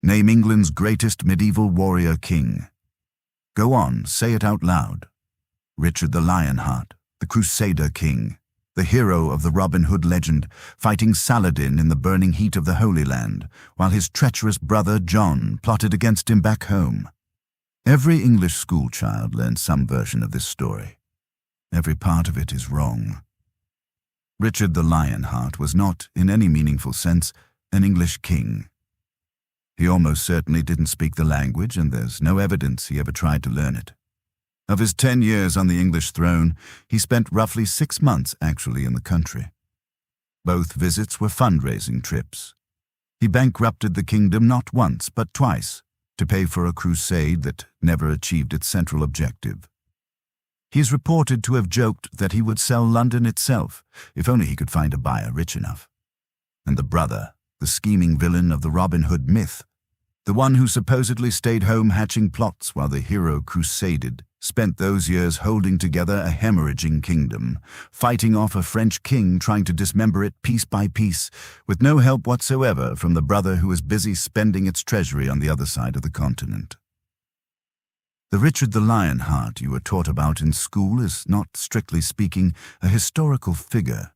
Name England's greatest medieval warrior king. Go on, say it out loud. Richard the Lionheart, the crusader-king, the hero of the Robin Hood legend, fighting Saladin in the burning heat of the Holy Land, while his treacherous brother John plotted against him back home. Every English schoolchild learns some version of this story. Every part of it is wrong. Richard the Lionheart was not, in any meaningful sense, an English king. He almost certainly didn't speak the language, and there's no evidence he ever tried to learn it. Of his 10 years on the English throne, he spent roughly 6 months actually in the country. Both visits were fundraising trips. He bankrupted the kingdom not once but twice to pay for a crusade that never achieved its central objective. He is reported to have joked that he would sell London itself if only he could find a buyer rich enough. And the brother, the scheming villain of the Robin Hood myth, the one who supposedly stayed home hatching plots while the hero crusaded, spent those years holding together a hemorrhaging kingdom, fighting off a French king trying to dismember it piece by piece, with no help whatsoever from the brother who was busy spending its treasury on the other side of the continent. The Richard the Lionheart you were taught about in school is not, strictly speaking, a historical figure.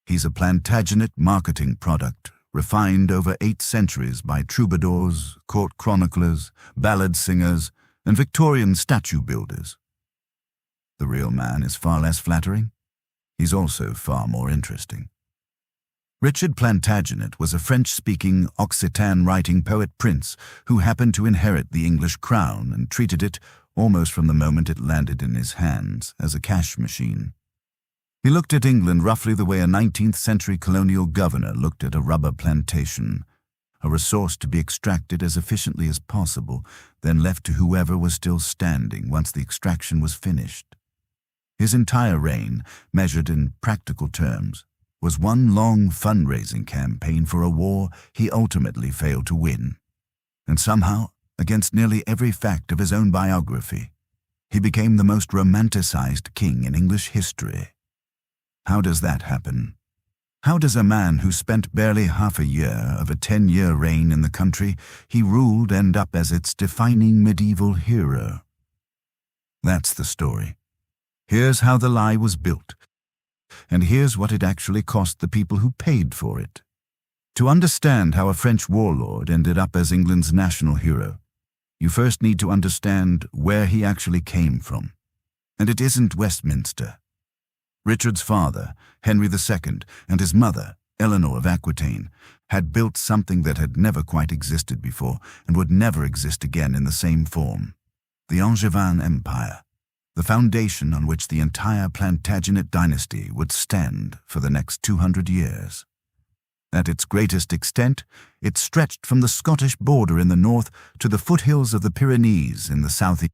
He's a Plantagenet marketing product, refined over 8 centuries by troubadours, court chroniclers, ballad singers, and Victorian statue builders. The real man is far less flattering. He's also far more interesting. Richard Plantagenet was a French-speaking Occitan writing poet prince who happened to inherit the English crown and treated it, almost from the moment it landed in his hands, as a cash machine. He looked at England roughly the way a 19th-century colonial governor looked at a rubber plantation, a resource to be extracted as efficiently as possible, then left to whoever was still standing once the extraction was finished. His entire reign, measured in practical terms, was one long fundraising campaign for a war he ultimately failed to win. And somehow, against nearly every fact of his own biography, he became the most romanticized king in English history. How does that happen? How does a man who spent barely half a year of a 10-year reign in the country he ruled end up as its defining medieval hero? That's the story. Here's how the lie was built, and here's what it actually cost the people who paid for it. To understand how a French warlord ended up as England's national hero, you first need to understand where he actually came from. And it isn't Westminster. Richard's father, Henry II, and his mother, Eleanor of Aquitaine, had built something that had never quite existed before and would never exist again in the same form: the Angevin Empire, the foundation on which the entire Plantagenet dynasty would stand for the next 200 years. At its greatest extent, it stretched from the Scottish border in the north to the foothills of the Pyrenees in the south,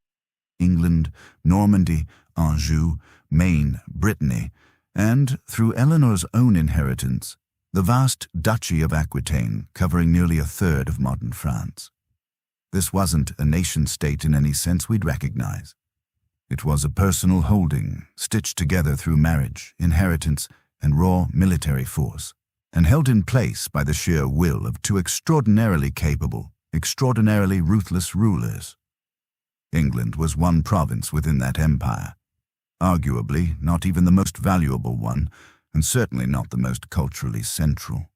England, Normandy, Anjou, Maine, Brittany, and, through Eleanor's own inheritance, the vast Duchy of Aquitaine, covering nearly a third of modern France. This wasn't a nation-state in any sense we'd recognize. It was a personal holding, stitched together through marriage, inheritance, and raw military force, and held in place by the sheer will of 2 extraordinarily capable, extraordinarily ruthless rulers. England was one province within that empire, arguably not even the most valuable one, and certainly not the most culturally central.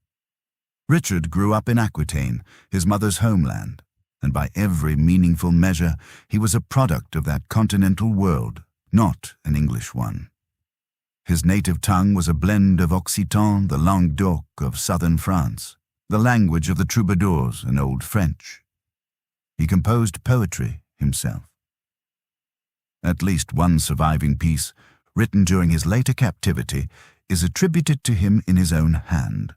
Richard grew up in Aquitaine, his mother's homeland, and by every meaningful measure, he was a product of that continental world, not an English one. His native tongue was a blend of Occitan, the Languedoc of southern France, the language of the troubadours, and Old French. He composed poetry himself. At least one surviving piece, written during his later captivity, is attributed to him in his own hand.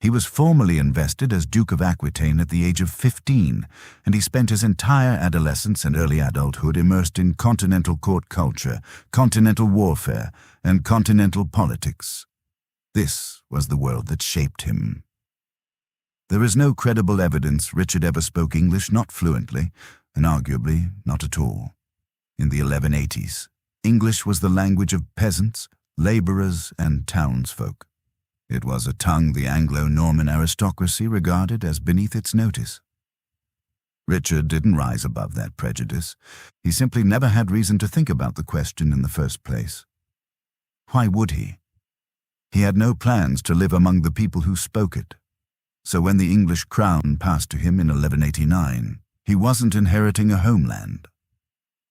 He was formally invested as Duke of Aquitaine at the age of 15, and he spent his entire adolescence and early adulthood immersed in continental court culture, continental warfare, and continental politics. This was the world that shaped him. There is no credible evidence Richard ever spoke English not fluently, and arguably not at all. In the 1180s, English was the language of peasants, laborers, and townsfolk. It was a tongue the Anglo-Norman aristocracy regarded as beneath its notice. Richard didn't rise above that prejudice. He simply never had reason to think about the question in the first place. Why would he? He had no plans to live among the people who spoke it. So when the English crown passed to him in 1189, he wasn't inheriting a homeland.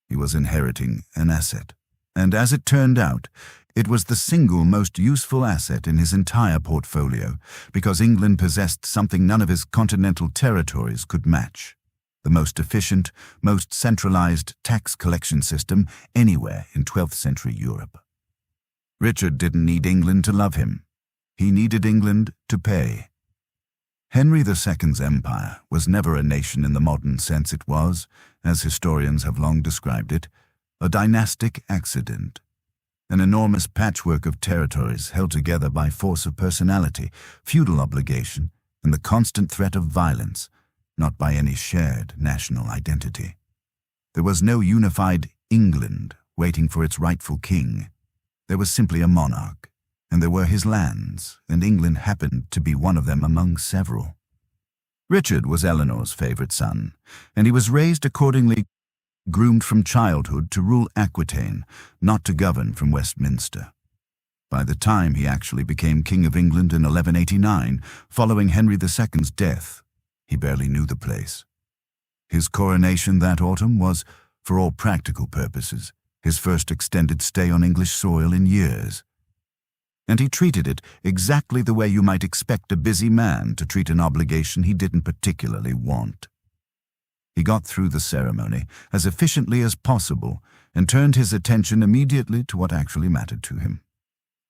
He was inheriting an asset. And as it turned out, it was the single most useful asset in his entire portfolio, because England possessed something none of his continental territories could match: the most efficient, most centralized tax collection system anywhere in 12th century Europe. Richard didn't need England to love him. He needed England to pay. Henry II's empire was never a nation in the modern sense. It was, as historians have long described it, a dynastic accident, an enormous patchwork of territories held together by force of personality, feudal obligation, and the constant threat of violence, not by any shared national identity. There was no unified England waiting for its rightful king. There was simply a monarch, and there were his lands, and England happened to be one of them among several. Richard was Eleanor's favorite son, and he was raised accordingly, groomed from childhood to rule Aquitaine, not to govern from Westminster. By the time he actually became King of England in 1189, following Henry II's death, he barely knew the place. His coronation that autumn was, for all practical purposes, his first extended stay on English soil in years. And he treated it exactly the way you might expect a busy man to treat an obligation he didn't particularly want. He got through the ceremony as efficiently as possible and turned his attention immediately to what actually mattered to him.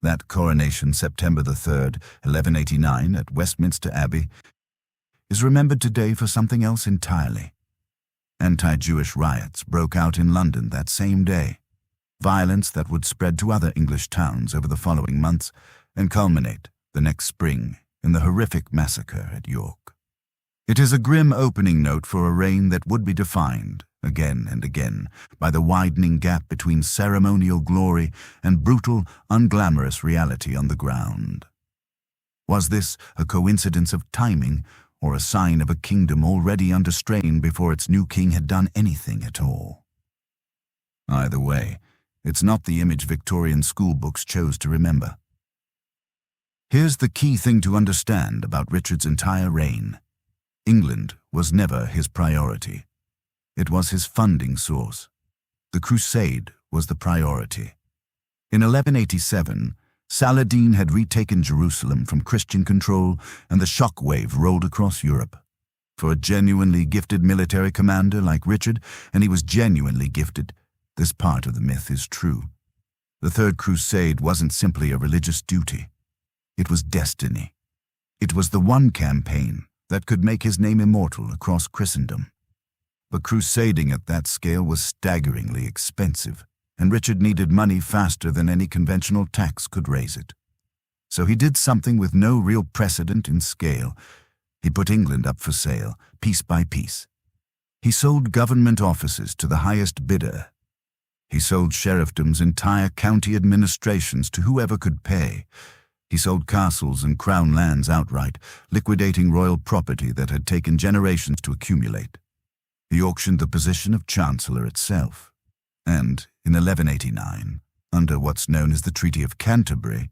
That coronation, September the 3rd, 1189, at Westminster Abbey, is remembered today for something else entirely. Anti-Jewish riots broke out in London that same day, violence that would spread to other English towns over the following months and culminate the next spring in the horrific massacre at York. It is a grim opening note for a reign that would be defined, again and again, by the widening gap between ceremonial glory and brutal, unglamorous reality on the ground. Was this a coincidence of timing, or a sign of a kingdom already under strain before its new king had done anything at all? Either way, it's not the image Victorian schoolbooks chose to remember. Here's the key thing to understand about Richard's entire reign. England was never his priority. It was his funding source. The Crusade was the priority. In 1187, Saladin had retaken Jerusalem from Christian control, and the shockwave rolled across Europe. For a genuinely gifted military commander like Richard, and he was genuinely gifted, this part of the myth is true. The Third Crusade wasn't simply a religious duty. It was destiny. It was the one campaign that could make his name immortal across Christendom. But crusading at that scale was staggeringly expensive, and Richard needed money faster than any conventional tax could raise it. So he did something with no real precedent in scale. He put England up for sale, piece by piece. He sold government offices to the highest bidder. He sold sheriffdom's entire county administrations to whoever could pay. He sold castles and crown lands outright, liquidating royal property that had taken generations to accumulate. He auctioned the position of Chancellor itself. And in 1189, under what's known as the Treaty of Canterbury,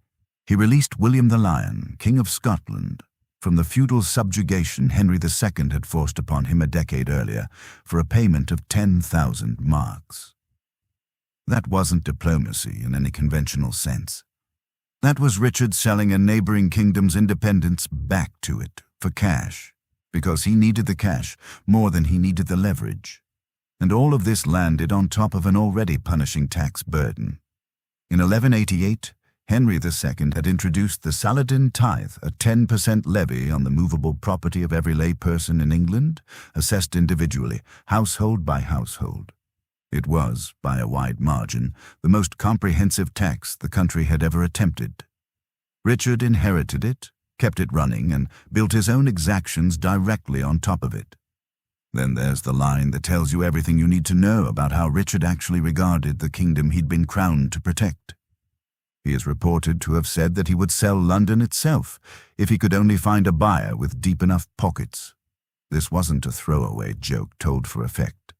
he released William the Lion, King of Scotland, from the feudal subjugation Henry II had forced upon him a decade earlier for a payment of 10,000 marks. That wasn't diplomacy in any conventional sense. That was Richard selling a neighboring kingdom's independence back to it for cash, because he needed the cash more than he needed the leverage. And all of this landed on top of an already punishing tax burden. In 1188, Henry II had introduced the Saladin Tithe, a 10% levy on the movable property of every lay person in England, assessed individually, household by household. It was, by a wide margin, the most comprehensive tax the country had ever attempted. Richard inherited it, kept it running, and built his own exactions directly on top of it. Then there's the line that tells you everything you need to know about how Richard actually regarded the kingdom he'd been crowned to protect. He is reported to have said that he would sell London itself if he could only find a buyer with deep enough pockets. This wasn't a throwaway joke told for effect.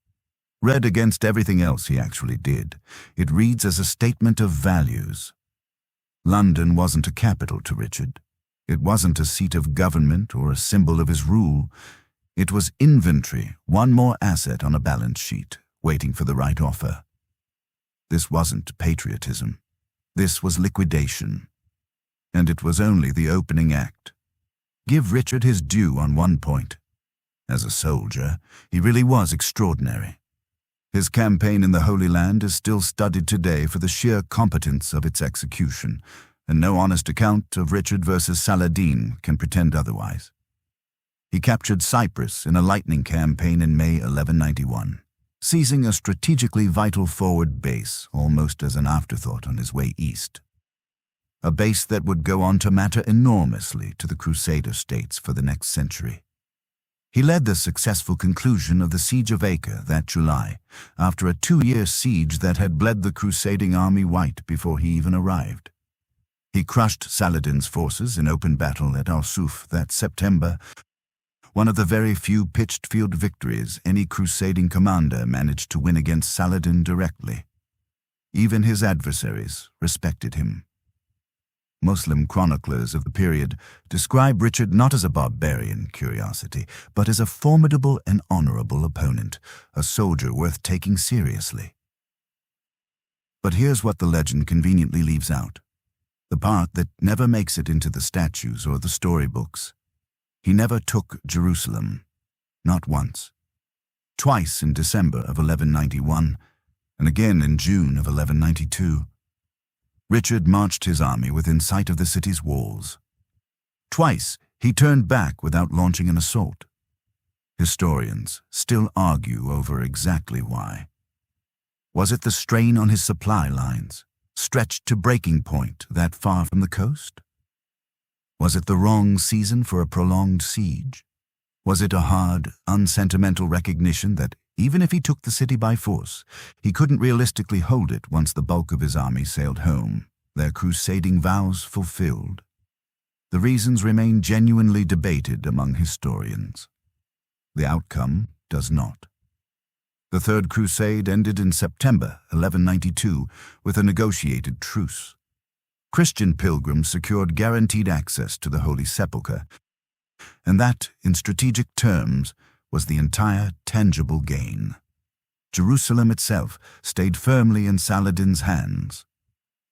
Read against everything else he actually did, it reads as a statement of values. London wasn't a capital to Richard. It wasn't a seat of government or a symbol of his rule. It was inventory, one more asset on a balance sheet, waiting for the right offer. This wasn't patriotism. This was liquidation. And it was only the opening act. Give Richard his due on one point. As a soldier, he really was extraordinary. His campaign in the Holy Land is still studied today for the sheer competence of its execution, and no honest account of Richard versus Saladin can pretend otherwise. He captured Cyprus in a lightning campaign in May 1191, seizing a strategically vital forward base almost as an afterthought on his way east. A base that would go on to matter enormously to the Crusader states for the next century. He led the successful conclusion of the Siege of Acre that July, after a 2-year siege that had bled the crusading army white before he even arrived. He crushed Saladin's forces in open battle at Al-Suf that September, one of the very few pitched field victories any crusading commander managed to win against Saladin directly. Even his adversaries respected him. Muslim chroniclers of the period describe Richard not as a barbarian curiosity, but as a formidable and honorable opponent, a soldier worth taking seriously. But here's what the legend conveniently leaves out, the part that never makes it into the statues or the storybooks. He never took Jerusalem, not once. Twice in December of 1191, and again in June of 1192. Richard marched his army within sight of the city's walls. Twice he turned back without launching an assault. Historians still argue over exactly why. Was it the strain on his supply lines, stretched to breaking point that far from the coast? Was it the wrong season for a prolonged siege? Was it a hard, unsentimental recognition that even if he took the city by force, he couldn't realistically hold it once the bulk of his army sailed home, their crusading vows fulfilled? The reasons remain genuinely debated among historians. The outcome does not. The Third Crusade ended in September 1192 with a negotiated truce. Christian pilgrims secured guaranteed access to the Holy Sepulchre, and that, in strategic terms, was the entire tangible gain. Jerusalem itself stayed firmly in Saladin's hands.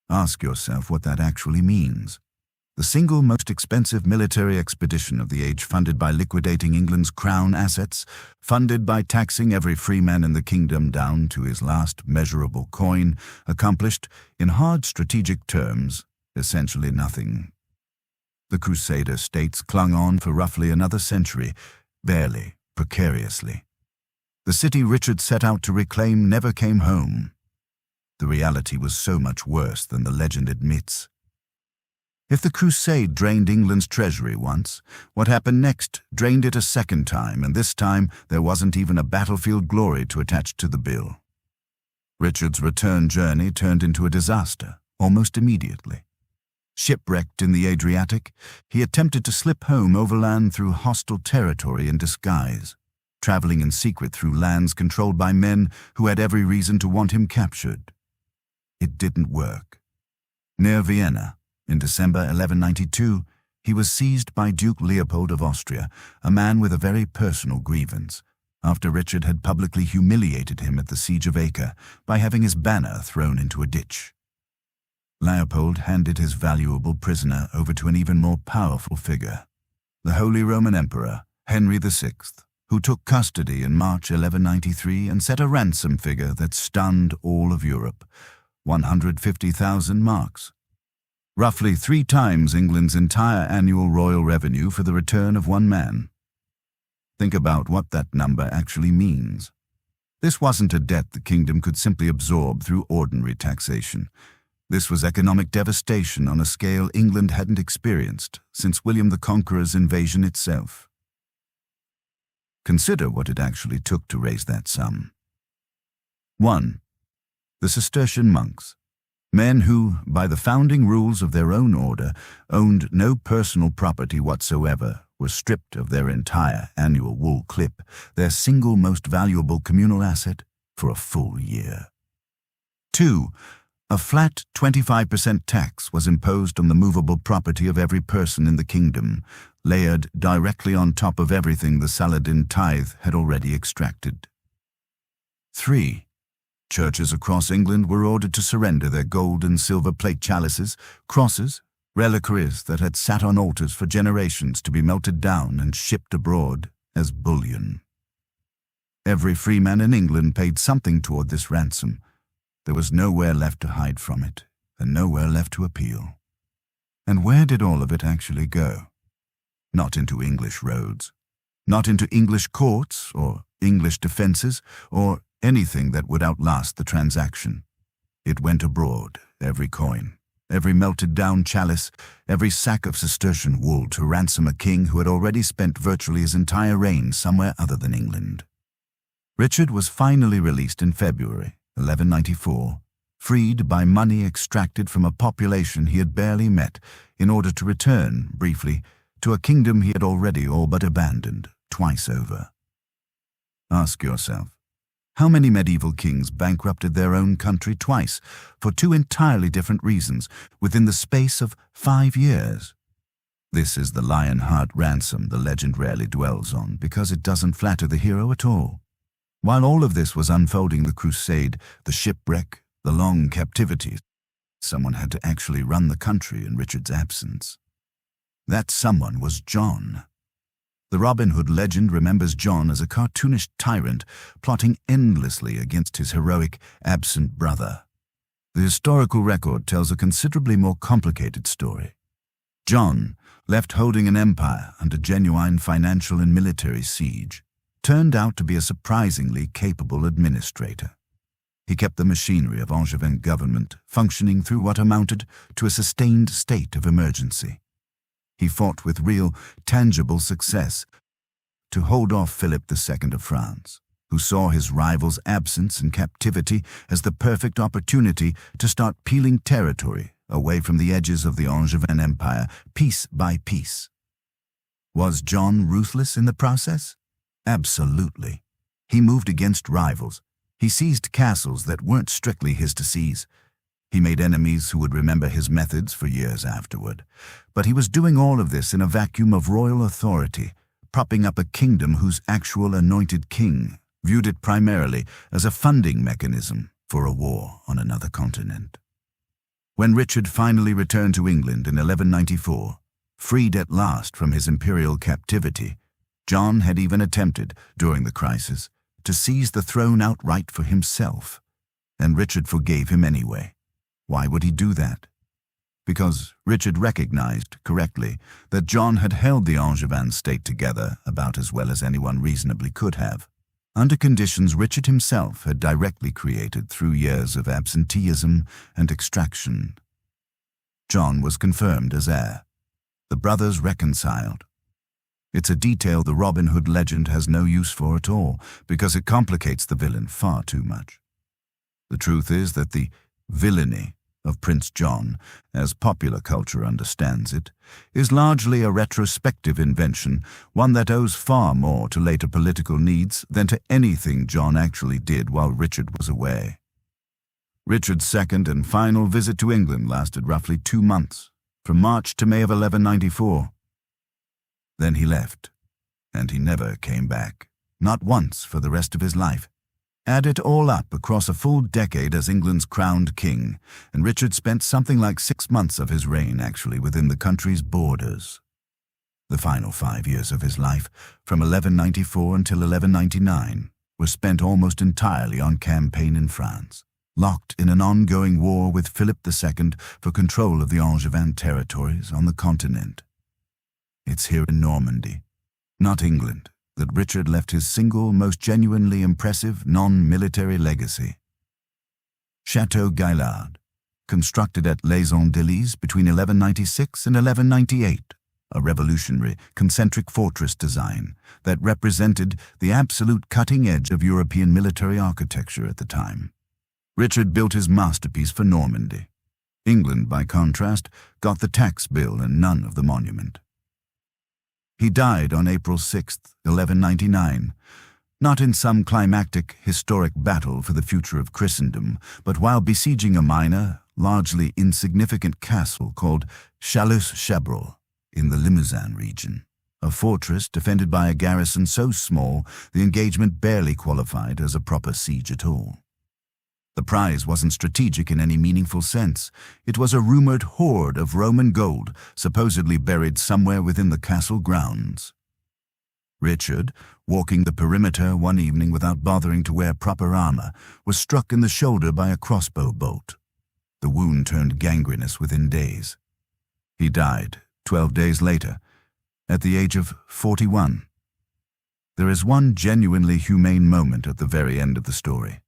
Ask yourself what that actually means. The single most expensive military expedition of the age, funded by liquidating England's crown assets, funded by taxing every free man in the kingdom down to his last measurable coin, accomplished, in hard strategic terms, essentially nothing. The Crusader states clung on for roughly another century, barely, precariously. The city Richard set out to reclaim never came home. The reality was so much worse than the legend admits. If the Crusade drained England's treasury once, what happened next drained it a second time, and this time there wasn't even a battlefield glory to attach to the bill. Richard's return journey turned into a disaster, almost immediately. Shipwrecked in the Adriatic, he attempted to slip home overland through hostile territory in disguise, traveling in secret through lands controlled by men who had every reason to want him captured. It didn't work. Near Vienna, in December 1192, he was seized by Duke Leopold of Austria, a man with a very personal grievance, after Richard had publicly humiliated him at the Siege of Acre by having his banner thrown into a ditch. Leopold handed his valuable prisoner over to an even more powerful figure, the Holy Roman Emperor, Henry VI, who took custody in March 1193 and set a ransom figure that stunned all of Europe, 150,000 marks. Roughly 3 times England's entire annual royal revenue for the return of one man. Think about what that number actually means. This wasn't a debt the kingdom could simply absorb through ordinary taxation. This was economic devastation on a scale England hadn't experienced since William the Conqueror's invasion itself. Consider what it actually took to raise that sum. 1. The Cistercian monks, men who, by the founding rules of their own order, owned no personal property whatsoever, were stripped of their entire annual wool clip, their single most valuable communal asset, for a full year. 2. A flat 25% tax was imposed on the movable property of every person in the kingdom, layered directly on top of everything the Saladin Tithe had already extracted. 3. Churches across England were ordered to surrender their gold and silver plate chalices, crosses, reliquaries that had sat on altars for generations to be melted down and shipped abroad as bullion. Every freeman in England paid something toward this ransom. There was nowhere left to hide from it, and nowhere left to appeal. And where did all of it actually go? Not into English roads, not into English courts or English defenses or anything that would outlast the transaction. It went abroad, every coin, every melted-down chalice, every sack of Cistercian wool to ransom a king who had already spent virtually his entire reign somewhere other than England. Richard was finally released in February 1194, freed by money extracted from a population he had barely met in order to return, briefly, to a kingdom he had already all but abandoned twice over. Ask yourself, how many medieval kings bankrupted their own country twice for two entirely different reasons within the space of 5 years? This is the Lionheart ransom the legend rarely dwells on because it doesn't flatter the hero at all. While all of this was unfolding, the crusade, the shipwreck, the long captivity, someone had to actually run the country in Richard's absence. That someone was John. The Robin Hood legend remembers John as a cartoonish tyrant plotting endlessly against his heroic, absent brother. The historical record tells a considerably more complicated story. John, left holding an empire under genuine financial and military siege, turned out to be a surprisingly capable administrator. He kept the machinery of Angevin government functioning through what amounted to a sustained state of emergency. He fought with real, tangible success to hold off Philip II of France, who saw his rival's absence and captivity as the perfect opportunity to start peeling territory away from the edges of the Angevin Empire, piece by piece. Was John ruthless in the process? Absolutely. He moved against rivals. He seized castles that weren't strictly his to seize. He made enemies who would remember his methods for years afterward. But he was doing all of this in a vacuum of royal authority, propping up a kingdom whose actual anointed king viewed it primarily as a funding mechanism for a war on another continent. When Richard finally returned to England in 1194, freed at last from his imperial captivity, John had even attempted, during the crisis, to seize the throne outright for himself, and Richard forgave him anyway. Why would he do that? Because Richard recognized, correctly, that John had held the Angevin state together about as well as anyone reasonably could have, under conditions Richard himself had directly created through years of absenteeism and extraction. John was confirmed as heir. The brothers reconciled. It's a detail the Robin Hood legend has no use for at all, because it complicates the villain far too much. The truth is that the villainy of Prince John, as popular culture understands it, is largely a retrospective invention, one that owes far more to later political needs than to anything John actually did while Richard was away. Richard's second and final visit to England lasted roughly 2 months, from March to May of 1194. Then he left, and he never came back, not once for the rest of his life. Add it all up across a full decade as England's crowned king, and Richard spent something like 6 months of his reign actually within the country's borders. The final 5 years of his life, from 1194 until 1199, were spent almost entirely on campaign in France, locked in an ongoing war with Philip II for control of the Angevin territories on the continent. It's here in Normandy, not England, that Richard left his single, most genuinely impressive non-military legacy. Château Gaillard, constructed at Les Andelys between 1196 and 1198, a revolutionary, concentric fortress design that represented the absolute cutting edge of European military architecture at the time. Richard built his masterpiece for Normandy. England, by contrast, got the tax bill and none of the monument. He died on April 6, 1199, not in some climactic historic battle for the future of Christendom, but while besieging a minor, largely insignificant castle called Châlus-Chabrol in the Limousin region, a fortress defended by a garrison so small the engagement barely qualified as a proper siege at all. The prize wasn't strategic in any meaningful sense. It was a rumored hoard of Roman gold supposedly buried somewhere within the castle grounds. Richard, walking the perimeter one evening without bothering to wear proper armor, was struck in the shoulder by a crossbow bolt. The wound turned gangrenous within days. He died 12 days later, at the age of 41. There is one genuinely humane moment at the very end of the story,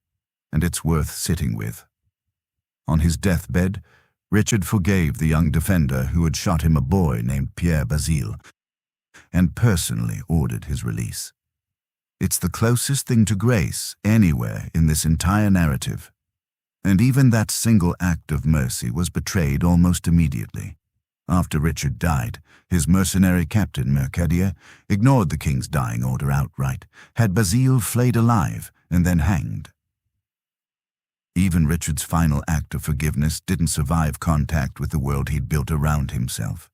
and it's worth sitting with. On his deathbed, Richard forgave the young defender who had shot him a boy named Pierre Basile, and personally ordered his release. It's the closest thing to grace anywhere in this entire narrative, and even that single act of mercy was betrayed almost immediately. After Richard died, his mercenary captain Mercadier ignored the king's dying order outright, had Basile flayed alive, and then hanged. Even Richard's final act of forgiveness didn't survive contact with the world he'd built around himself.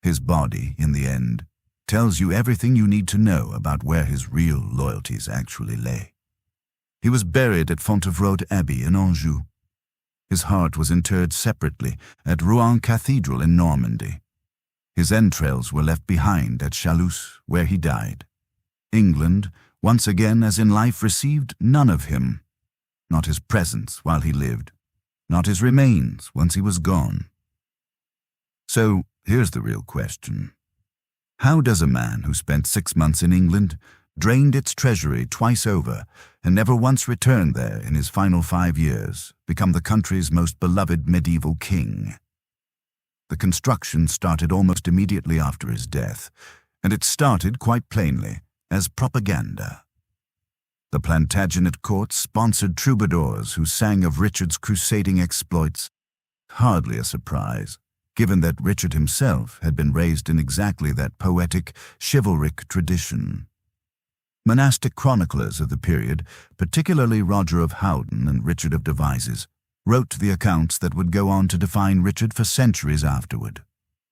His body, in the end, tells you everything you need to know about where his real loyalties actually lay. He was buried at Fontevraud Abbey in Anjou. His heart was interred separately at Rouen Cathedral in Normandy. His entrails were left behind at Châlus, where he died. England, once again as in life, received none of him. Not his presence while he lived, not his remains once he was gone. So here's the real question. How does a man who spent 6 months in England, drained its treasury twice over, and never once returned there in his final 5 years, become the country's most beloved medieval king? The construction started almost immediately after his death, and it started quite plainly as propaganda. The Plantagenet court sponsored troubadours who sang of Richard's crusading exploits. Hardly a surprise, given that Richard himself had been raised in exactly that poetic, chivalric tradition. Monastic chroniclers of the period, particularly Roger of Howden and Richard of Devizes, wrote the accounts that would go on to define Richard for centuries afterward.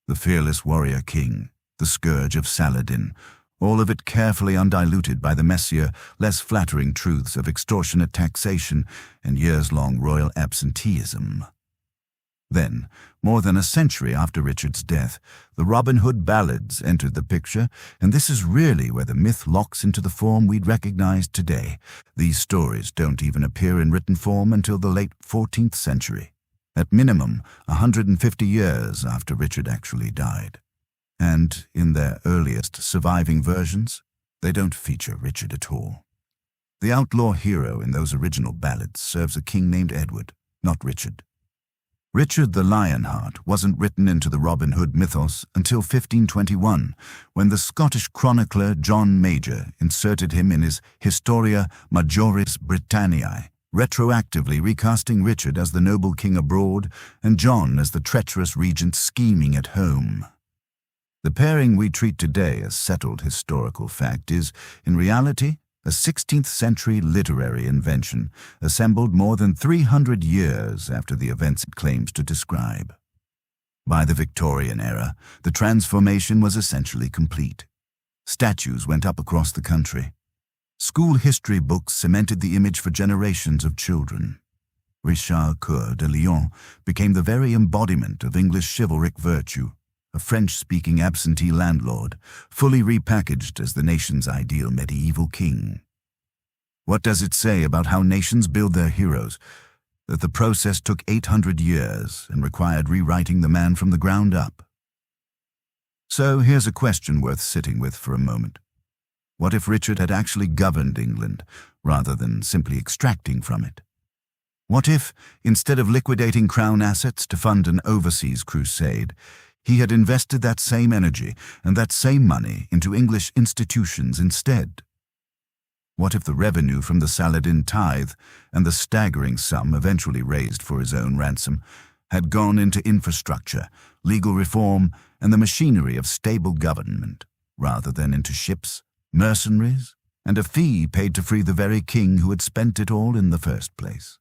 The fearless warrior king, the scourge of Saladin, all of it carefully undiluted by the messier, less flattering truths of extortionate taxation and years-long royal absenteeism. Then, more than a century after Richard's death, the Robin Hood ballads entered the picture, and this is really where the myth locks into the form we'd recognize today. These stories don't even appear in written form until the late 14th century, at minimum 150 years after Richard actually died. And in their earliest surviving versions, they don't feature Richard at all. The outlaw hero in those original ballads serves a king named Edward, not Richard. Richard the Lionheart wasn't written into the Robin Hood mythos until 1521, when the Scottish chronicler John Major inserted him in his Historia Majoris Britanniae, retroactively recasting Richard as the noble king abroad and John as the treacherous regent scheming at home. The pairing we treat today as settled historical fact is, in reality, a 16th century literary invention assembled more than 300 years after the events it claims to describe. By the Victorian era, the transformation was essentially complete. Statues went up across the country. School history books cemented the image for generations of children. Richard Coeur de Lion became the very embodiment of English chivalric virtue, a French-speaking absentee landlord, fully repackaged as the nation's ideal medieval king. What does it say about how nations build their heroes? That the process took 800 years and required rewriting the man from the ground up. So here's a question worth sitting with for a moment. What if Richard had actually governed England, rather than simply extracting from it? What if, instead of liquidating crown assets to fund an overseas crusade, he had invested that same energy and that same money into English institutions instead? What if the revenue from the Saladin Tithe and the staggering sum eventually raised for his own ransom had gone into infrastructure, legal reform, and the machinery of stable government, rather than into ships, mercenaries, and a fee paid to free the very king who had spent it all in the first place.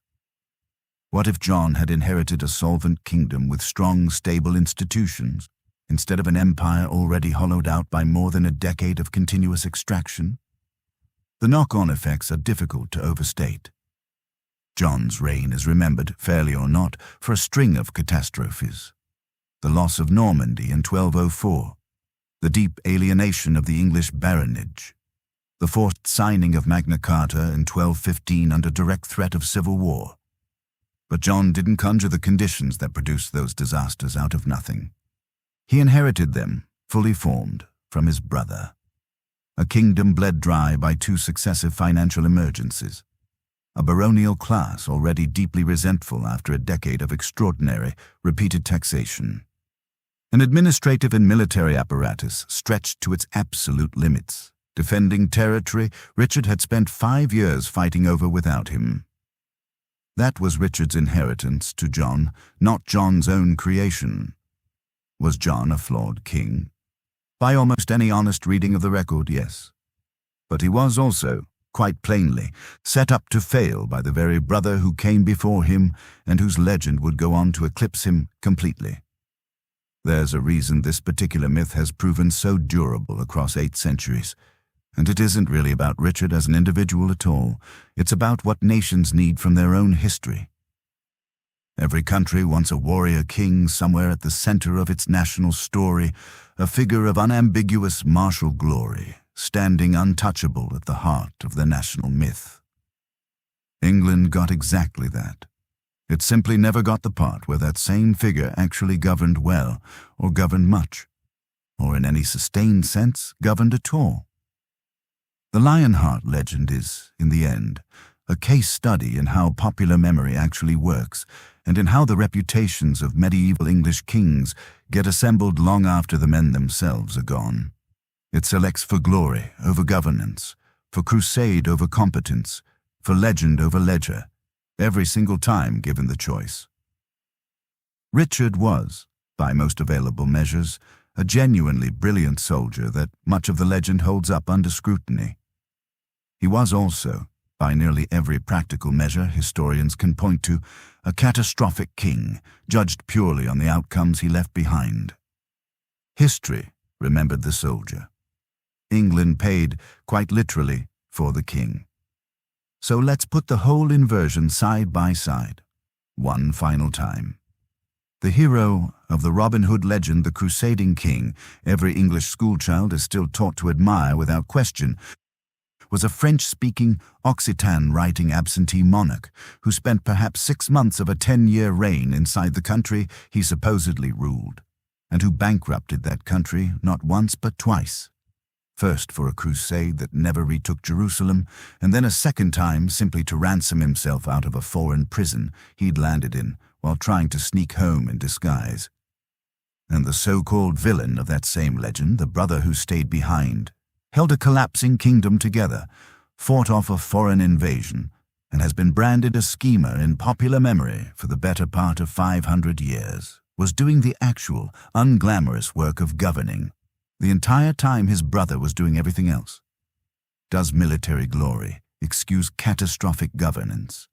What if John had inherited a solvent kingdom with strong, stable institutions, instead of an empire already hollowed out by more than a decade of continuous extraction? The knock-on effects are difficult to overstate. John's reign is remembered, fairly or not, for a string of catastrophes. The loss of Normandy in 1204, the deep alienation of the English baronage, the forced signing of Magna Carta in 1215 under direct threat of civil war. But John didn't conjure the conditions that produced those disasters out of nothing. He inherited them, fully formed, from his brother. A kingdom bled dry by 2 successive financial emergencies. A baronial class already deeply resentful after a decade of extraordinary, repeated taxation. An administrative and military apparatus stretched to its absolute limits. Defending territory Richard had spent 5 years fighting over without him. That was Richard's inheritance to John, not John's own creation. Was John a flawed king? By almost any honest reading of the record, yes. But he was also, quite plainly, set up to fail by the very brother who came before him and whose legend would go on to eclipse him completely. There's a reason this particular myth has proven so durable across 8 centuries. And it isn't really about Richard as an individual at all. It's about what nations need from their own history. Every country wants a warrior king somewhere at the center of its national story, a figure of unambiguous martial glory, standing untouchable at the heart of the national myth. England got exactly that. It simply never got the part where that same figure actually governed well, or governed much, or in any sustained sense, governed at all. The Lionheart legend is, in the end, a case study in how popular memory actually works and in how the reputations of medieval English kings get assembled long after the men themselves are gone. It selects for glory over governance, for crusade over competence, for legend over ledger, every single time given the choice. Richard was, by most available measures, a genuinely brilliant soldier that much of the legend holds up under scrutiny. He was also, by nearly every practical measure historians can point to, a catastrophic king, judged purely on the outcomes he left behind. History remembered the soldier. England paid, quite literally, for the king. So let's put the whole inversion side by side, one final time. The hero of the Robin Hood legend, the crusading king, every English schoolchild is still taught to admire without question, was a French-speaking Occitan writing absentee monarch who spent perhaps 6 months of a 10-year reign inside the country he supposedly ruled, and who bankrupted that country not once but twice. First for a crusade that never retook Jerusalem, and then a second time simply to ransom himself out of a foreign prison he'd landed in while trying to sneak home in disguise. And the so-called villain of that same legend, the brother who stayed behind, held a collapsing kingdom together, fought off a foreign invasion, and has been branded a schemer in popular memory for the better part of 500 years, was doing the actual, unglamorous work of governing, the entire time his brother was doing everything else. Does military glory excuse catastrophic governance?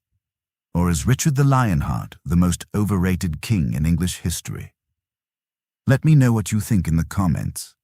Or is Richard the Lionheart the most overrated king in English history? Let me know what you think in the comments.